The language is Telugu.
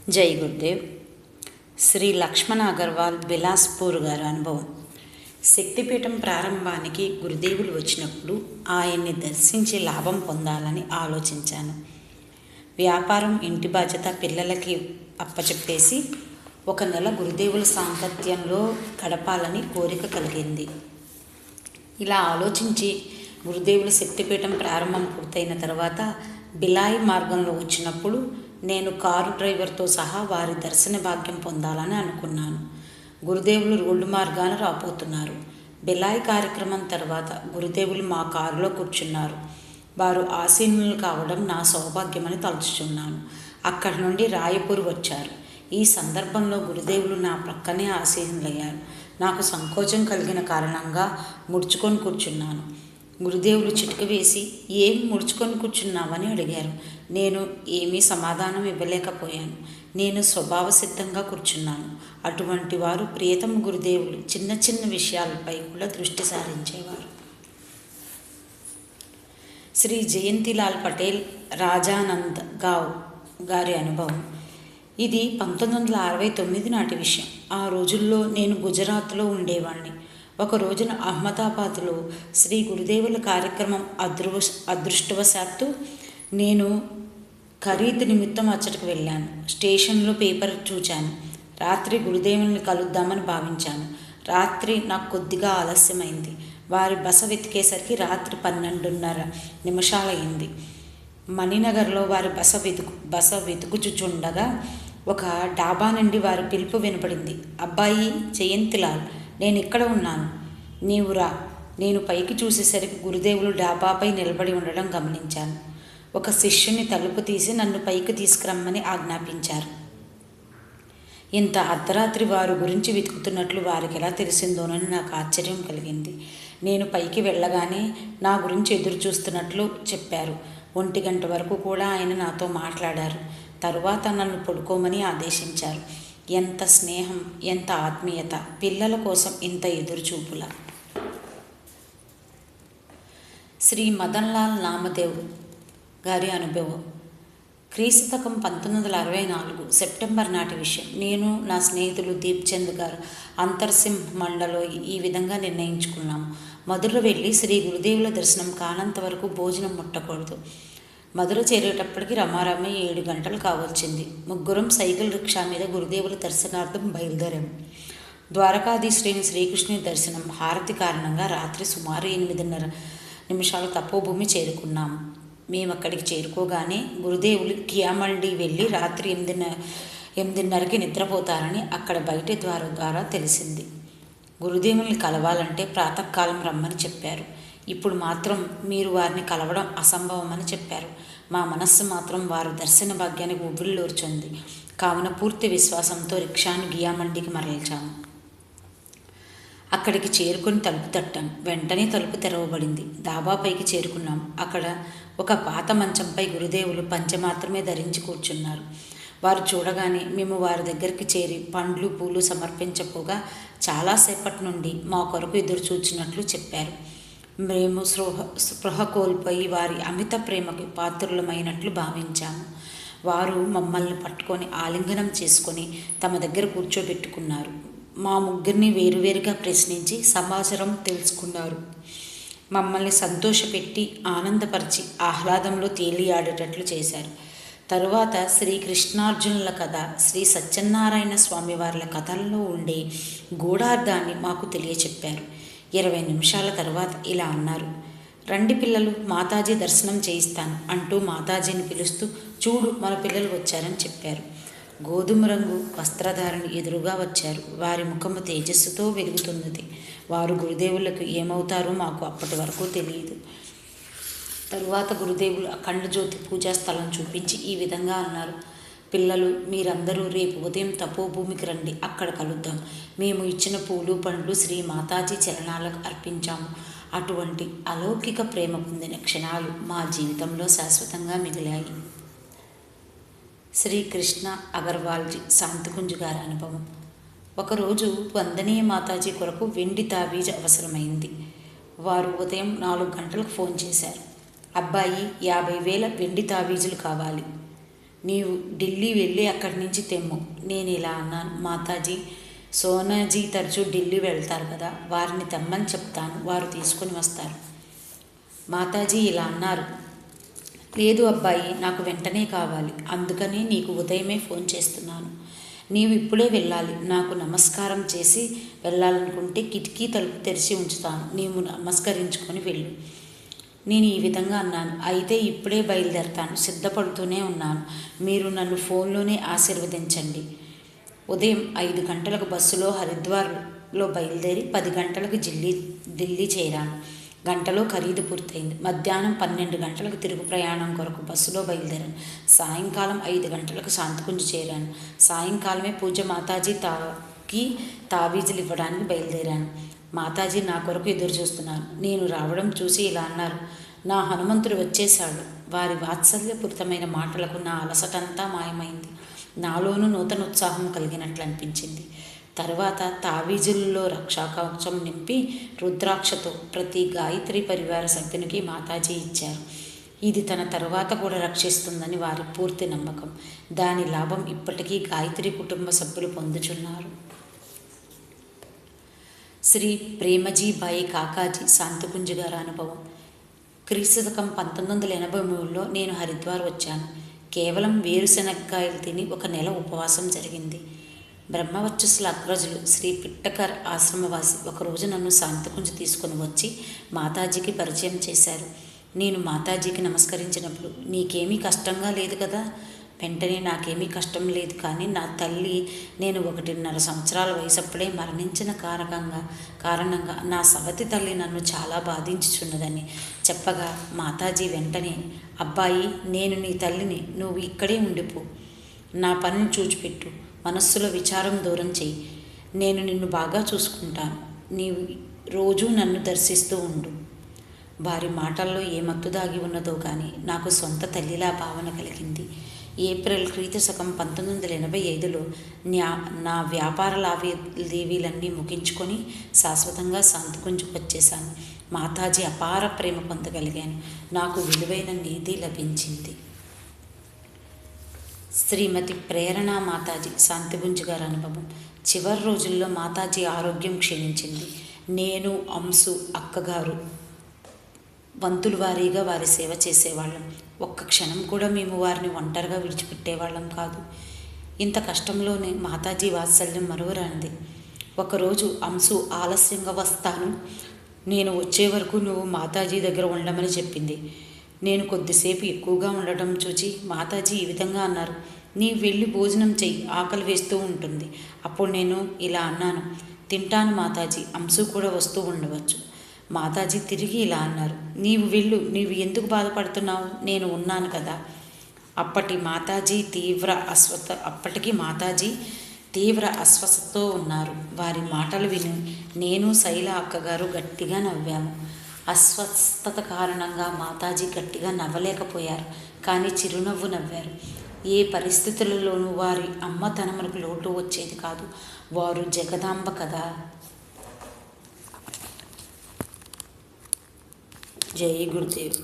జై గురుదేవ్. శ్రీ లక్ష్మణ అగర్వాల్ బిలాస్పూర్ గారి అనుభవం. శక్తిపీఠం ప్రారంభానికి గురుదేవులు వచ్చినప్పుడు ఆయన్ని దర్శించి లాభం పొందాలని ఆలోచించాను. వ్యాపారం, ఇంటి బాధ్యత పిల్లలకి అప్పచెప్పేసి 1 నెల గురుదేవుల సాంగత్యంలో గడపాలని కోరిక కలిగింది. ఇలా ఆలోచించి గురుదేవుల శక్తిపీఠం ప్రారంభం పూర్తయిన తర్వాత బిలాయి మార్గంలో వచ్చినప్పుడు నేను కారు డ్రైవర్తో సహా వారి దర్శన భాగ్యం పొందాలని అనుకున్నాను. గురుదేవులు రోడ్డు మార్గాన రాబోతున్నారు. బిలాయి కార్యక్రమం తర్వాత గురుదేవులు మా కారులో కూర్చున్నారు. వారు ఆసీనులు కావడం నా సౌభాగ్యమని తలుచుచున్నాను. అక్కడి నుండి రాయపూర్ వచ్చారు. ఈ సందర్భంలో గురుదేవులు నా ప్రక్కనే ఆసీనులయ్యారు. నాకు సంకోచం కలిగిన కారణంగా ముడుచుకొని కూర్చున్నాను. గురుదేవులు చిటిక వేసి ఏం ముడుచుకొని కూర్చున్నావని అడిగారు. నేను ఏమీ సమాధానం ఇవ్వలేకపోయాను. నేను స్వభావ సిద్ధంగా కూర్చున్నాను. అటువంటి వారు ప్రియతమ గురుదేవులు చిన్న చిన్న విషయాలపై కూడా దృష్టి సారించేవారు. శ్రీ జయంతిలాల్ పటేల్ రాజానంద్ గావ్ గారి అనుభవం. ఇది 1969 నాటి విషయం. ఆ రోజుల్లో నేను గుజరాత్లో ఉండేవాడిని. ఒక రోజున అహ్మదాబాద్లో శ్రీ గురుదేవుల కార్యక్రమం అదృష్టవశాత్తు నేను ఖరీదు నిమిత్తం అచ్చటికి వెళ్ళాను. స్టేషన్లో పేపర్ చూచాను. రాత్రి గురుదేవుల్ని కలుద్దామని భావించాను. రాత్రి నాకు కొద్దిగా ఆలస్యమైంది. వారి బస వెతికేసరికి రాత్రి 12:30 అయింది. మణినగర్లో వారి బస వెతుకుచుండగా ఒక డాబా నుండి వారి పిలుపు వినపడింది. అబ్బాయి జయంతిలాల్, నేను ఇక్కడ ఉన్నాను, నీవు రా. నేను పైకి చూసేసరికి గురుదేవులు డాబాపై నిలబడి ఉండడం గమనించాను. ఒక శిష్యుని తలుపు తీసి నన్ను పైకి తీసుకురమ్మని ఆజ్ఞాపించారు. ఇంత అర్ధరాత్రి వారి గురించి వెతుకుతున్నట్లు వారికి ఎలా తెలిసిందోనని నాకు ఆశ్చర్యం కలిగింది. నేను పైకి వెళ్ళగానే నా గురించి ఎదురు చూస్తున్నట్లు చెప్పారు. 1 గంట వరకు కూడా ఆయన నాతో మాట్లాడారు. తరువాత నన్ను పడుకోమని ఆదేశించారు. ఎంత స్నేహం, ఎంత ఆత్మీయత! పిల్లల కోసం ఇంత ఎదురుచూపుల. శ్రీ మదన్లాల్ నామదేవ్ గారి అనుభవం. క్రీస్తుకం 1964 సెప్టెంబర్ నాటి విషయం. నేను, నా స్నేహితులు దీప్చంద్ గారు అంతర్సింహ్ మండలో ఈ విధంగా నిర్ణయించుకున్నాము. మధుర వెళ్ళి శ్రీ గురుదేవుల దర్శనం కానంత వరకు భోజనం ముట్టకూడదు. మధుర చేరేటప్పటికి రమారమి 7 గంటలు కావచ్చింది. ముగ్గురం సైకిల్ రిక్షా మీద గురుదేవుల దర్శనార్థం బయలుదేరాము. ద్వారకాధీశ్వరుని శ్రీకృష్ణుని దర్శనం హారతి కారణంగా రాత్రి సుమారు 8:30 తపోభూమి చేరుకున్నాము. మేము అక్కడికి చేరుకోగానే గురుదేవులు కియామండి వెళ్ళి రాత్రి 8:30కి నిద్రపోతారని అక్కడ బయటి ద్వారం ద్వారా తెలిసింది. గురుదేవుల్ని కలవాలంటే ప్రాతకాలం రమ్మని చెప్పారు. ఇప్పుడు మాత్రం మీరు వారిని కలవడం అసంభవమని చెప్పారు. మా మనస్సు మాత్రం వారి దర్శన భాగ్యానికి ఉవ్విళ్ళూర్చుంది. కావున పూర్తి విశ్వాసంతో రిక్షాను గియామండికి మరల్చాము. అక్కడికి చేరుకొని తలుపు తట్టాం. వెంటనే తలుపు తెరవబడింది. దాబాపైకి చేరుకున్నాం. అక్కడ ఒక పాత మంచంపై గురుదేవులు పంచె మాత్రమే ధరించి కూర్చున్నారు. వారు చూడగానే మేము వారి దగ్గరికి చేరి పండ్లు పూలు సమర్పించపోగా చాలాసేపటి నుండి మా కొరకు ఎదురు చూచినట్లు చెప్పారు. మేము స్పృహ కోల్పోయి వారి అమిత ప్రేమకి పాత్రులమైనట్లు భావించాము. వారు మమ్మల్ని పట్టుకొని ఆలింగనం చేసుకొని తమ దగ్గర కూర్చోబెట్టుకున్నారు. మా ముగ్గురిని వేరువేరుగా ప్రశ్నించి సమాచారం తెలుసుకున్నారు. మమ్మల్ని సంతోషపెట్టి ఆనందపరిచి ఆహ్లాదంలో తేలియాడేటట్లు చేశారు. తరువాత శ్రీ కృష్ణార్జునుల కథ, శ్రీ సత్యనారాయణ స్వామి వార్ల కథల్లో ఉండే గూఢార్థాన్ని మాకు తెలియచెప్పారు. 20 నిమిషాల తర్వాత ఇలా అన్నారు. రండి పిల్లలు, మాతాజీ దర్శనం చేయిస్తాను అంటూ మాతాజీని పిలుస్తూ చూడు మన పిల్లలు వచ్చారని చెప్పారు. గోధుమ రంగు వస్త్రధారణ ఎదురుగా వచ్చారు. వారి ముఖము తేజస్సుతో వెలుగుతున్నది. వారు గురుదేవులకు ఏమవుతారో మాకు అప్పటి వరకు తెలియదు. తరువాత గురుదేవులు అఖండ జ్యోతి పూజా స్థలం చూపించి ఈ విధంగా అన్నారు. పిల్లలు, మీరందరూ రేపు ఉదయం తపోభూమికి రండి, అక్కడ కలుద్దాం. మేము ఇచ్చిన పూలు పండ్లు శ్రీ మాతాజీ చరణాలకు అర్పించాము. అటువంటి అలౌకిక ప్రేమ పొందిన క్షణాలు మా జీవితంలో శాశ్వతంగా మిగిలాయి. శ్రీ కృష్ణ అగర్వాల్జీ శాంతికుంజ్ గారి అనుభవం. ఒకరోజు వందనీయ మాతాజీ కొరకు వెండి తాబీజు అవసరమైంది. వారు ఉదయం 4 గంటలకు ఫోన్ చేశారు. అబ్బాయి, 50,000 వెండి తాబీజులు కావాలి. నీవు ఢిల్లీ వెళ్ళి అక్కడి నుంచి తెమ్ము. నేను ఇలా అన్నాను. మాతాజీ, సోనాజీ తరచూ ఢిల్లీ వెళ్తారు కదా, వారిని తెమ్మని చెప్తాను, వారు తీసుకుని వస్తారు. మాతాజీ ఇలా అన్నారు. లేదు అబ్బాయి, నాకు వెంటనే కావాలి, అందుకని నీకు ఉదయమే ఫోన్ చేస్తున్నాను. నీవు ఇప్పుడే వెళ్ళాలి. నాకు నమస్కారం చేసి వెళ్ళాలనుకుంటే కిటికీ తలుపు తెరిచి ఉంచుతాను, నీవు నమస్కరించుకొని వెళ్ళు. నేను ఈ విధంగా అన్నాను. అయితే ఇప్పుడే బయలుదేరతాను, సిద్ధపడుతూనే ఉన్నాను. మీరు నన్ను ఫోన్లోనే ఆశీర్వదించండి. ఉదయం 5 గంటలకు బస్సులో హరిద్వార్లో బయలుదేరి 10 గంటలకు ఢిల్లీ చేరాను. గంటలో ఖరీదు పూర్తయింది. మధ్యాహ్నం 12 గంటలకు తిరుగు ప్రయాణం కొరకు బస్సులో బయలుదేరాను. సాయంకాలం 5 గంటలకు శాంతికుంజ్ చేరాను. సాయంకాలమే పూజ మాతాజీ తావీజులు ఇవ్వడానికి బయలుదేరాను. మాతాజీ నా కొరకు ఎదురు చూస్తున్నారు. నేను రావడం చూసి ఇలా అన్నారు. నా హనుమంతుడు వచ్చేశాడు. వారి వాత్సల్యపూరితమైన మాటలకు నా అలసటంతా మాయమైంది. నాలోనూ నూతన ఉత్సాహం కలిగినట్లు అనిపించింది. తరువాత తావీజుల్లో రక్షాకవచం నింపి రుద్రాక్షతో ప్రతి గాయత్రి పరివార సభ్యునికి మాతాజీ ఇచ్చారు. ఇది తన తరువాత కూడా రక్షిస్తుందని వారి పూర్తి నమ్మకం. దాని లాభం ఇప్పటికీ గాయత్రి కుటుంబ సభ్యులు పొందుచున్నారు. శ్రీ ప్రేమజీబాయి కాకాజీ శాంతికుంజ్ గారి అనుభవం. క్రీస్తుకం 1983లో నేను హరిద్వార్ వచ్చాను. కేవలం వేరుశనగకాయలు తిని 1 నెల ఉపవాసం జరిగింది. బ్రహ్మవర్చస్సుల అగ్రజులు శ్రీ పిట్టకర్ ఆశ్రమవాసి ఒకరోజు నన్ను శాంతికుంజ్ తీసుకుని వచ్చి మాతాజీకి పరిచయం చేశారు. నేను మాతాజీకి నమస్కరించినప్పుడు, నీకేమీ కష్టంగా లేదు కదా? వెంటనే, నాకేమీ కష్టం లేదు, కానీ నా తల్లి నేను 1.5 సంవత్సరాల వయసప్పుడే మరణించిన కారణంగా నా సవతి తల్లి నన్ను చాలా బాధించుచున్నదని చెప్పగా మాతాజీ వెంటనే, అబ్బాయి, నేను నీ తల్లిని, నువ్వు ఇక్కడే ఉండిపో, నా పనిని చూచిపెట్టు, మనస్సులో విచారం దూరం చెయ్యి, నేను నిన్ను బాగా చూసుకుంటాను, నీవు రోజూ నన్ను దర్శిస్తూ ఉండు. వారి మాటల్లో ఏ మత్తు దాగి ఉన్నదో కానీ నాకు సొంత తల్లిలా భావన కలిగింది. ఏప్రిల్ క్రీస్తుశకం 1985లో నా వ్యాపార లావాదేవీలన్నీ ముగించుకొని శాశ్వతంగా శాంతికుంజ్కు వచ్చేశాను. మాతాజీ అపార ప్రేమ పొందగలిగాను. నాకు విలువైన నిధి లభించింది. శ్రీమతి ప్రేరణా మాతాజీ శాంతికుంజ్ గారి అనుభవం. చివరి రోజుల్లో మాతాజీ ఆరోగ్యం క్షీణించింది. నేను, అంశు, అక్కగారు వంతుల వారీగా వారి సేవ చేసేవాళ్ళం. ఒక్క క్షణం కూడా మేము వారిని ఒంటరిగా విడిచిపెట్టేవాళ్ళం కాదు. ఇంత కష్టంలోనే మాతాజీ వాత్సల్యం మరువరానిది. ఒకరోజు అంశు ఆలస్యంగా వస్తాను, నేను వచ్చే వరకు నువ్వు మాతాజీ దగ్గర ఉండమని చెప్పింది. నేను కొద్దిసేపు ఎక్కువగా ఉండటం చూచి మాతాజీ ఈ విధంగా అన్నారు. నీవు వెళ్ళి భోజనం చెయ్యి, ఆకలి వేస్తూ ఉంటుంది. అప్పుడు నేను ఇలా అన్నాను, తింటాను మాతాజీ, అంశు కూడా వస్తూ ఉండవచ్చు. మాతాజీ తిరిగి ఇలా అన్నారు, నీవు వెళ్ళు, నీవు ఎందుకు బాధపడుతున్నావు, నేను ఉన్నాను కదా. అప్పటికి మాతాజీ తీవ్ర అస్వస్థతో ఉన్నారు. వారి మాటలు విని నేను, శైల అక్కగారు గట్టిగా నవ్వాము. అస్వస్థత కారణంగా మాతాజీ గట్టిగా నవ్వలేకపోయారు, కానీ చిరునవ్వు నవ్వారు. ఏ పరిస్థితులలోనూ వారి అమ్మతనములకు లోటు వచ్చేది కాదు. వారు జగదాంబ కదా. జై గురుదేవ్.